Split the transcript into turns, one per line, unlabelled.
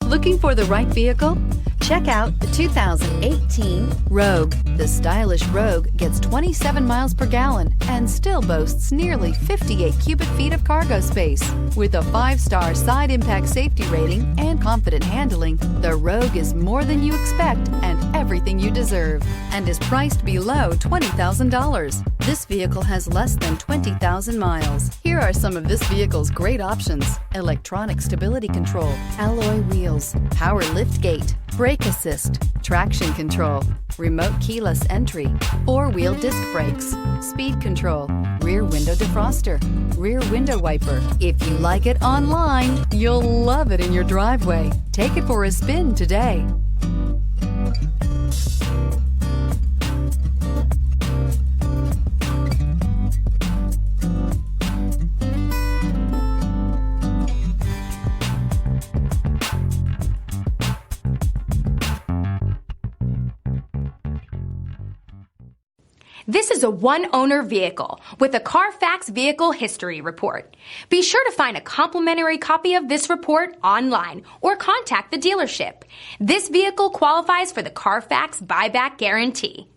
Looking for the right vehicle? Check out the 2018 Rogue. The stylish Rogue gets 27 miles per gallon and still boasts nearly 58 cubic feet of cargo space. With a 5-star side impact safety rating and confident handling, the Rogue is more than you expect and everything you deserve, and is priced below $20,000. This vehicle has less than 20,000 miles. Here are some of this vehicle's great options: electronic stability control, alloy wheels, power liftgate, brake assist, traction control, remote keyless entry, 4-wheel disc brakes, speed control, rear window defroster, rear window wiper. If you like it online, you'll love it in your driveway. Take it for a spin today.
This is a one-owner vehicle with a CARFAX Vehicle History Report. Be sure to find a complimentary copy of this report online or contact the dealership. This vehicle qualifies for the CARFAX Buyback Guarantee.